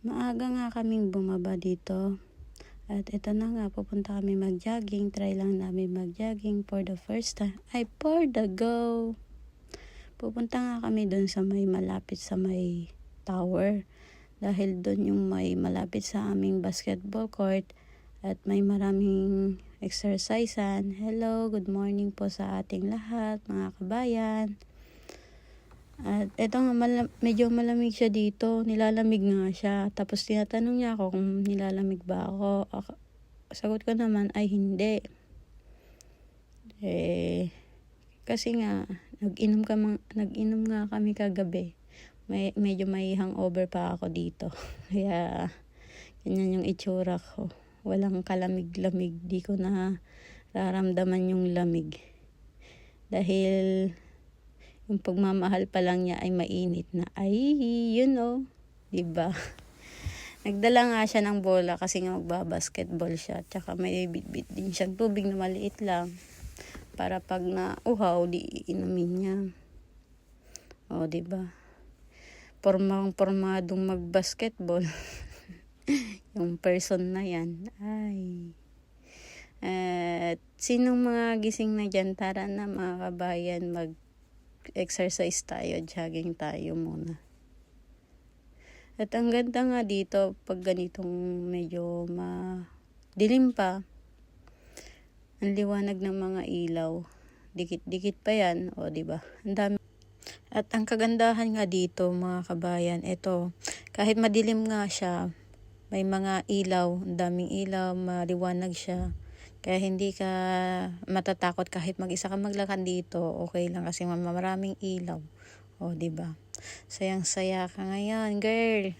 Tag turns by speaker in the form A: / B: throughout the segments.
A: Maaga nga kaming bumaba dito. At ito na nga, pupunta kami mag-jogging. Try lang namin mag-jogging for the first time. Ay, for the go! Pupunta nga kami dun sa may malapit sa may tower. Dahil dun yung may malapit sa aming basketball court. At may maraming exercisean. Hello, good morning po sa ating lahat, mga kabayan. At eto nga, medyo malamig siya dito. Nilalamig nga siya. Tapos tinatanong niya ako kung nilalamig ba ako. Sagot ko naman ay hindi. Kasi nga, nag-inom nga kami kagabi. Medyo may hangover pa ako dito. Kaya, ganyan yung itsura ko. Walang kalamig-lamig. Di ko na nararamdaman yung lamig. Dahil yung pagmamahal pa lang niya ay mainit na. Ay, diba? Nagdala nga siya ng bola kasi nga magbabasketball siya. Tsaka may bitbit din siyang tubig na maliit lang. Para pag nauhaw, di inumin niya. O, diba? Pormadong magbasketball. Yung person na yan. Ay. At sinong mga gising na dyan, tara na mga kabayan, mag-exercise tayo, jogging tayo muna. At ang ganda nga dito, pag ganitong medyo dilim pa, ang liwanag ng mga ilaw, dikit-dikit pa yan, o diba? Ang dami. At ang kagandahan nga dito mga kabayan, ito, kahit madilim nga siya, may mga ilaw, ang daming ilaw, maliwanag siya. Kaya hindi ka matatakot kahit mag-isa ka maglakad dito, okay lang kasi maraming ilaw. O, diba? Sayang-saya ka ngayon, girl.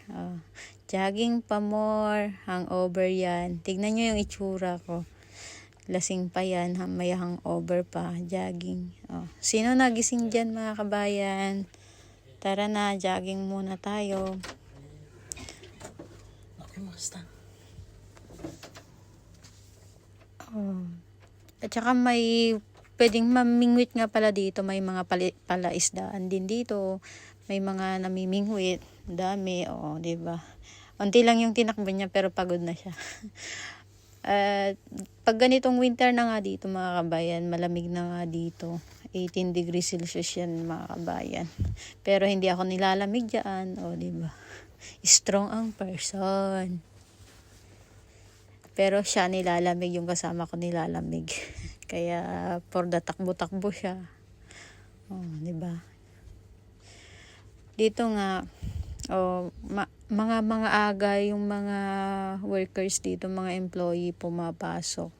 A: Jogging pa more, hangover yan. Tignan nyo yung itsura ko. Lasing pa yan, may hangover pa, jogging. Sino nagising dyan mga kabayan? Tara na, jogging muna tayo.
B: Okay, basta.
A: At saka may pwedeng mamingwit nga pala dito. May mga palaisdaan din dito. May mga namimingwit. Dami, diba? Unti lang yung tinakbo niya pero pagod na siya. At pag ganitong winter na nga dito mga kabayan, malamig na nga dito. 18 degrees Celsius yan mga kabayan. Pero hindi ako nilalamig dyan. Diba? Strong ang person. Pero siya nilalamig, yung kasama ko nilalamig. Kaya for the takbo-takbo siya. Diba? Dito nga, mga aga yung mga workers dito, mga employee pumapasok.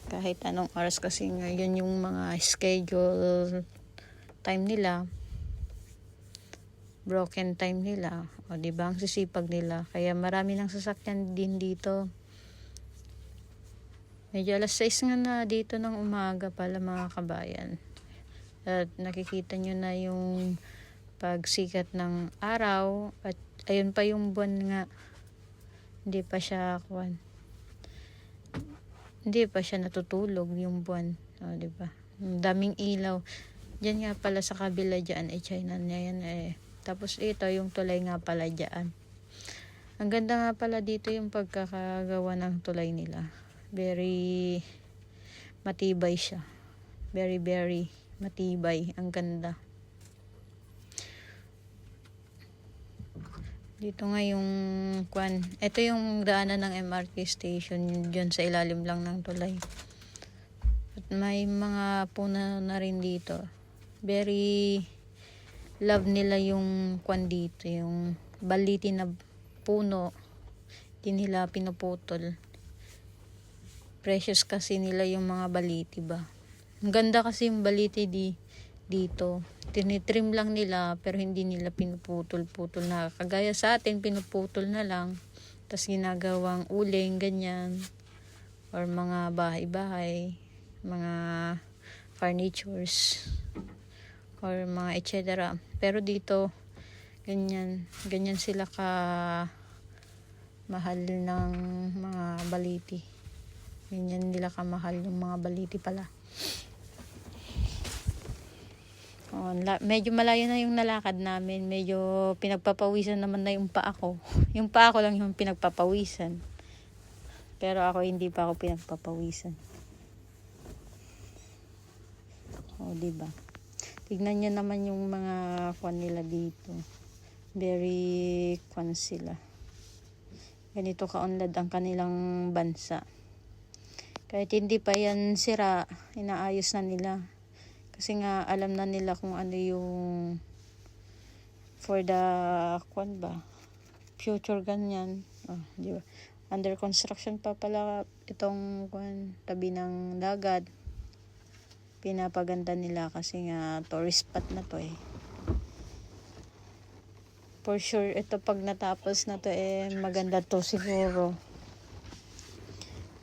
A: Kahit anong oras kasi ngayon yung mga schedule time nila. Broken time nila. Diba? Ang sisipag nila. Kaya marami ng sasakyan din dito. Medyo alas 6 nga na dito ng umaga pala mga kabayan. At nakikita nyo na yung pagsikat ng araw. At ayun pa yung buwan nga. Hindi pa siya natutulog yung buwan. Diba? Daming ilaw. Diyan nga pala sa kabila dyan. China na yan Tapos ito yung tulay nga pala dyan. Ang ganda nga pala dito yung pagkakagawa ng tulay nila. Very matibay siya. Very, very matibay. Ang ganda. Dito nga yung ito yung daanan ng MRT station. Yun sa ilalim lang ng tulay. At may mga puno na rin dito. Very love nila yung dito, yung baliti na puno, hindi nila pinuputol. Precious kasi nila yung mga baliti ba. Ang ganda kasi yung baliti dito. Tinitrim lang nila pero hindi nila pinuputol-putol na kagaya sa atin, pinuputol na lang. Tapos ginagawang uling, ganyan. Or mga bahay-bahay, mga furnitures. Or mga etc. Pero dito, ganyan sila ka mahal ng mga baliti. Ganyan nila kamahal yung mga baliti pala. Oh, medyo malayo na yung nalakad namin. Medyo pinagpapawisan naman na yung paa ko. Yung paa ko lang yung pinagpapawisan. Pero ako hindi pa ako pinagpapawisan. Oh, diba? Tignan nyo naman yung mga kwan nila dito. Very kwan sila. Ganito kaunlad ang kanilang bansa. Kahit hindi pa yan sira, inaayos na nila. Kasi nga alam na nila kung ano yung for the kwan ba, future ganyan. Oh, di ba? Under construction pa pala itong kwan, tabi ng dagat. Pinapaganda nila kasi nga tourist spot na to eh. For sure ito pag natapos na to maganda to siguro.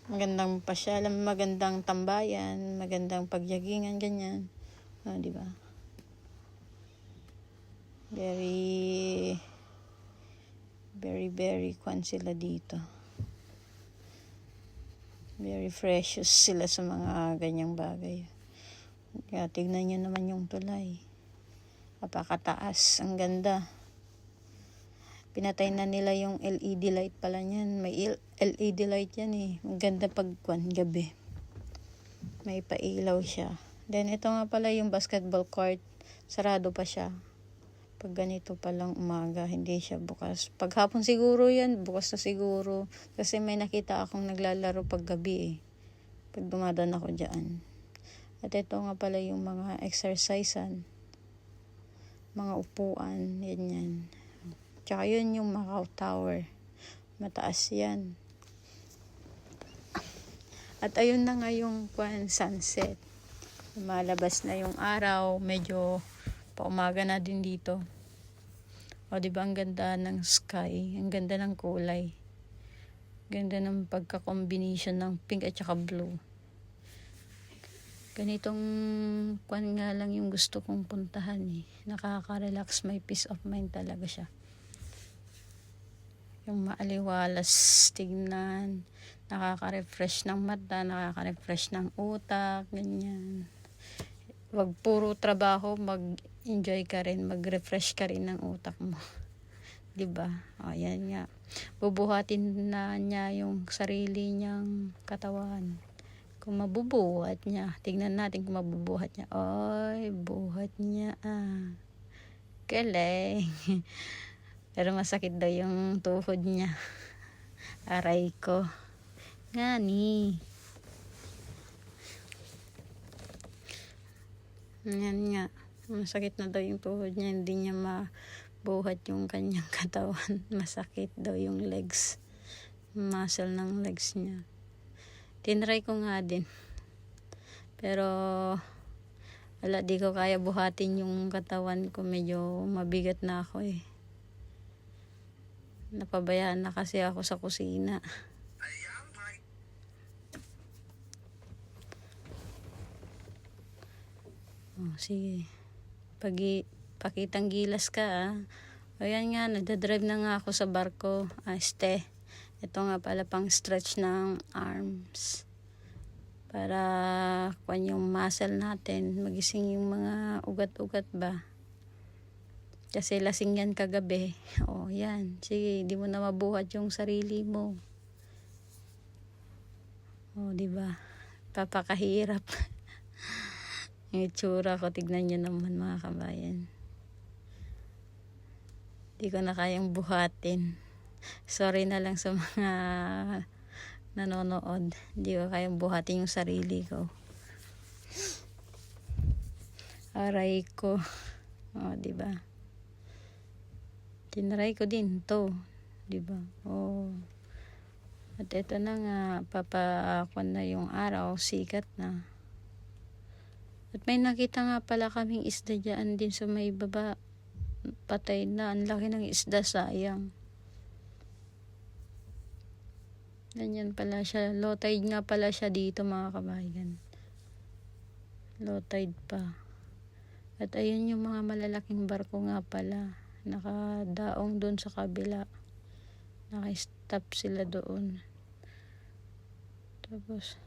A: Magandang pasyalan, magandang tambayan, magandang pagyagingan ganyan. Di ba? Very kwan sila dito. Very precious sila sa mga ganyang bagay. Kaya tignan nyo naman yung tulay. Napakataas, ang ganda. Pinatay na nila yung LED light pala niyan. May LED light yan eh. Ang ganda pag gabi. May pailaw siya. Then ito nga pala yung basketball court. Sarado pa siya. Pag ganito palang umaga, hindi siya bukas. Pag hapon siguro yan, bukas na siguro. Kasi may nakita akong naglalaro pag gabi eh. Pag dumadaan ako dyan. At ito nga pala yung mga exercisean. Mga upuan, yan. Tsaka yun yung Macau Tower. Mataas yan. At ayun na nga yung sunset. Malabas na yung araw. Medyo paumaga na din dito. O diba ang ganda ng sky. Ang ganda ng kulay. Ganda ng pagka-combination ng pink at saka blue. Ganitong kwan nga lang yung gusto kong puntahan eh. Nakaka-relax, may peace of mind talaga siya. Yung maaliwalas tignan, nakaka-refresh ng mata, nakaka-refresh ng utak, ganyan. Wag puro trabaho, mag-enjoy ka rin, mag-refresh ka rin ng utak mo. 'Di ba? Ayan nga. Bubuhatin na niya yung sarili niyang katawan. Kung mabubuhat niya, tignan natin kung mabubuhat niya. Ay, buhat niya galing. Pero masakit daw yung tuhod niya. Aray ko. Ngani. Yan nga. Masakit na daw yung tuhod niya. Hindi niya mabuhat yung kanyang katawan. Masakit daw yung legs. Muscle ng legs niya. Tinry ko nga din. Pero wala, di ko kaya buhatin yung katawan ko. Medyo mabigat na ako eh. Napabayaan na kasi ako sa kusina. Oh, sige. Pakitang gilas ka Ayan nga, nagdadrive na nga ako sa barko. Ito nga pala pang stretch ng arms. Para kung yung muscle natin, magising yung mga ugat-ugat ba. Kasi lasing yan kagabi. Yan. Sige, di mo na mabuhat yung sarili mo. Diba? Papakahirap. Yung itsura ko, tignan nyo naman mga kabayan. Di ko na kayang buhatin. Sorry na lang sa mga nanonood. Di ko kayang buhatin yung sarili ko. Aray ko. Diba? Tinry ko din to. Diba? At ito na nga, papakwan na yung araw, sikat na. At may nakita nga pala kaming isda dyan din sa may baba. Patay na, ang laki ng isda, sayang. Ganyan pala siya. Low tide nga pala siya dito mga kabayan. Low tide pa. At ayun yung mga malalaking barko nga pala. Nakadaong doon sa kabila. Naka-stop sila doon. Tapos,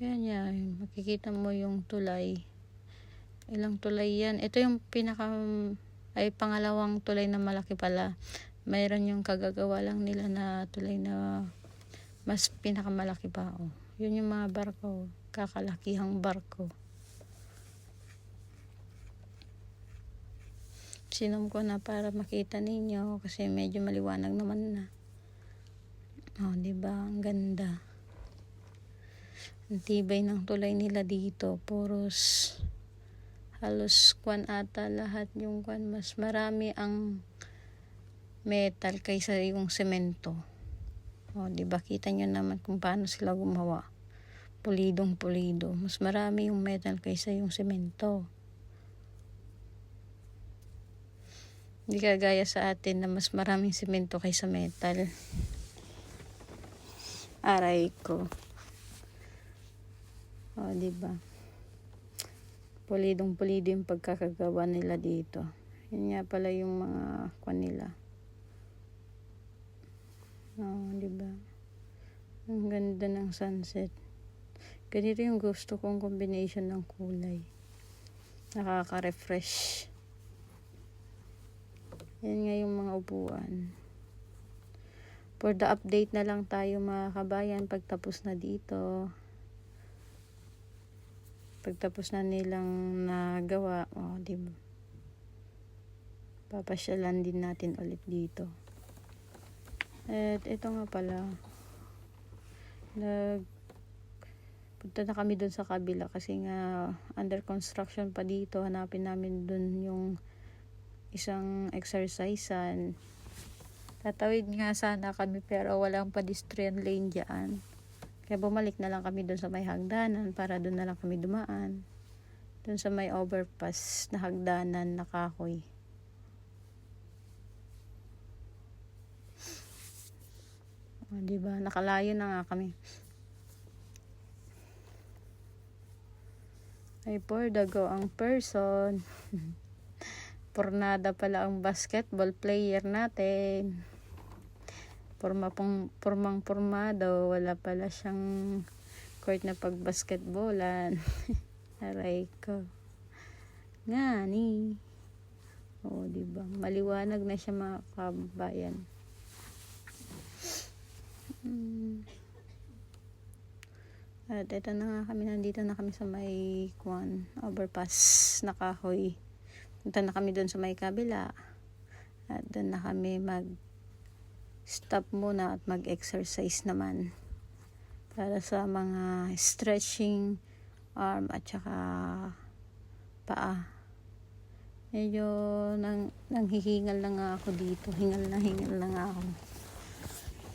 A: yan. Makikita mo yung tulay. Ilang tulay yan. Ito yung pangalawang tulay na malaki pala. Mayroon yung kagagawa lang nila na tulay na mas pinakamalaki pa. Oh. Yun yung mga barko. Kakalakihang barko. Sinom ko na para makita ninyo kasi medyo maliwanag naman na. Oh, diba? Ang ganda. Ang tibay ng tulay nila dito. Halos kwan ata lahat yung kwan. Mas marami ang metal kaysa yung semento. Oh, diba? Kita nyo naman kung paano sila gumawa. Pulidong pulido. Mas marami yung metal kaysa yung semento. Hindi kagaya sa atin na mas maraming semento kaysa metal. Aray ko. O, diba? Pulidong pulido yung pagkakagawa nila dito. Yun nga pala yung mga kwan nila. O, diba? Ang ganda ng sunset. Ganito yung gusto kong combination ng kulay. Nakaka-refresh. Yan nga yung mga upuan. For the update na lang tayo mga kabayan pagtapos na dito. Pagtapos na nilang nagawa. O, diba? Papasyalan din natin ulit dito. At ito nga pala. Punta na kami dun sa kabila kasi nga under construction pa dito. Hanapin namin dun yung isang exercisean. Tatawid nga sana kami pero walang pedestrian lane dyan. Kaya bumalik na lang kami dun sa may hagdanan para dun na lang kami dumaan. Dun sa may overpass na hagdanan na kahoy. O, diba? Nakalayo na nga kami. Ay, for the go ang person. Pornada pala ang basketball player natin. Pormado. Wala pala siyang court na pag-basketballan. Aray ko. Ngani. O, diba? Maliwanag na siya mga kabayan. At ito na nga kami. Nandito na kami sa may overpass na kahoy. Punta na kami doon sa may kabila. At doon na kami mag-stop muna at mag-exercise naman. Para sa mga stretching arm at saka paa. Medyo nanghihingal lang ako dito. Hingal lang ako.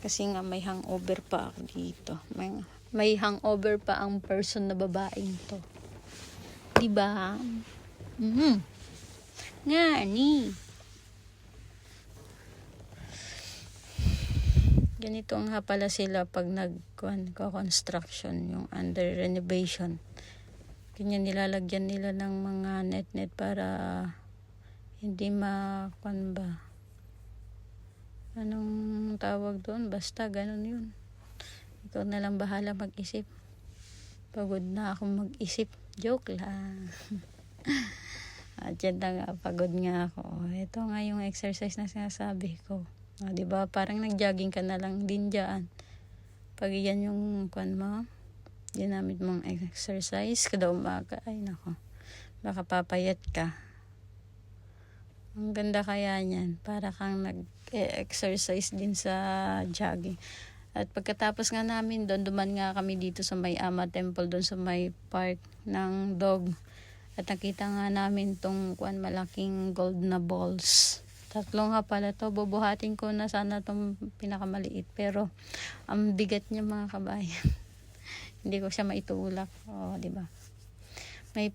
A: Kasi nga may hangover pa ako dito. May hangover pa ang person na babaeng to. Diba? Ngani. Ganito nga pala sila pag nag-construction, yung under renovation. Ganyan nilalagyan nila ng mga net para hindi anong tawag doon? Basta ganun yun. Ikaw na lang bahala mag-isip. Pagod na akong mag-isip. Joke lang. At yan na nga, pagod nga ako. Ito nga yung exercise na sinasabi ko. O, diba? Parang nag-jogging ka na lang din dyan. Pag yan yung ginamit mong exercise kada umaga, ay nako, baka papayat ka. Ang ganda kaya niyan. Para kang nag-exercise din sa jogging. At pagkatapos nga namin doon, duman nga kami dito sa may Ama Temple, doon sa may park ng dog. At nakita nga namin tong malaking gold na balls. 3 nga pala to. Bubuhatin ko na sana tong pinakamaliit. Pero ang bigat niya mga kabayan. Hindi ko siya maitulak. O, diba? May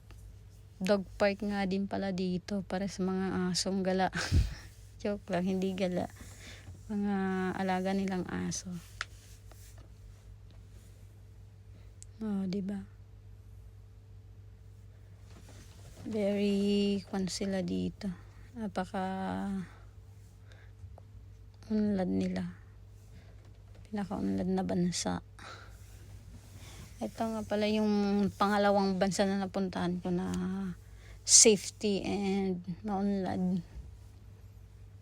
A: dog park nga din pala dito para sa mga asong gala. Joke lang, hindi gala. Mga alaga nilang aso. O, diba? Very sila dito. Unlad nila. Pinaka-unlad na bansa. Ito nga pala yung pangalawang bansa na napuntahan ko na safety and maunlad.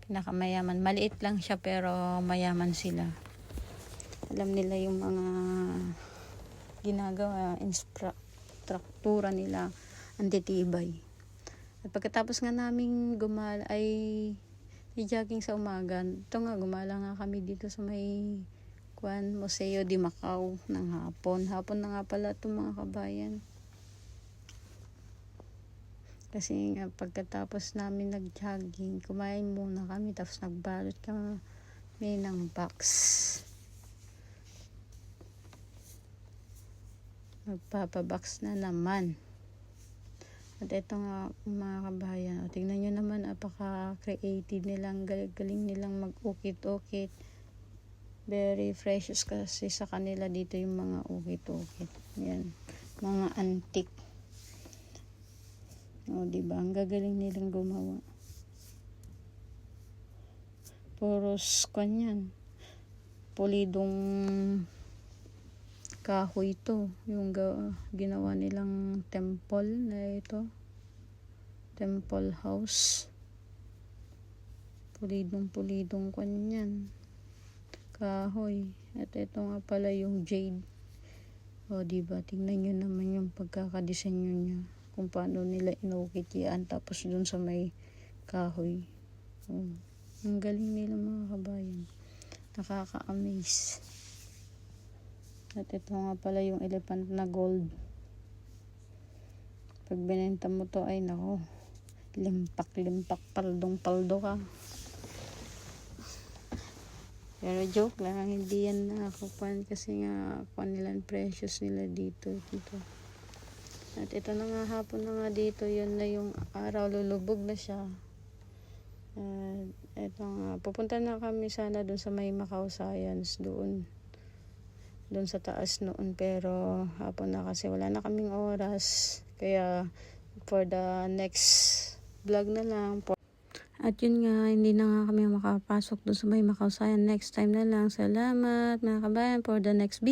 A: Pinakamayaman. Maliit lang siya pero mayaman sila. Alam nila yung mga ginagawa, infrastruktura nila, ang titibay. At pagkatapos nga namin gumala ay i-jogging sa umaga. Ito nga, gumala nga kami dito sa may Museo de Macau ng hapon. Hapon na nga pala itong mga kabayan. Kasi nga pagkatapos namin nag-jogging, kumain muna kami tapos nagbalot kami ng box. Magpapabox na naman. At ito nga mga kabayan, tingnan nyo naman, apaka-creative nilang, galing nilang mag-ukit-ukit. Very precious kasi sa kanila dito yung mga ukit-ukit. Yan, mga antique. O, diba? Ang gagaling nilang gumawa. Puros kanyan. Pulidong kahoy to. Yung ginawa nilang temple na ito. Temple house. Pulidong kanyan. Kahoy. At ito nga pala yung jade. O, diba? Tingnan nyo naman yung pagkakadesenyo niya. Kung paano nila inukit yan. Tapos dun sa may kahoy. Ang galing nila mga kabayan. Nakaka-amaze. At ito nga pala yung elephant na gold. Pag binenta mo to ay nako. Limpak, paldong-paldo ka. Pero joke lang. Hindi yan nakakupan kasi nga kanilang precious nila dito. At ito na nga, hapon na nga dito, yun na yung araw, lulubog na siya. Ito nga, pupunta na kami sana dun sa may Macau Science, doon sa taas noon, pero hapon na kasi wala na kaming oras. Kaya for the next vlog na lang. At yun nga, hindi na nga kami makapasok dun sa may Macau Science. Next time na lang. Salamat mga kabayan for the next video.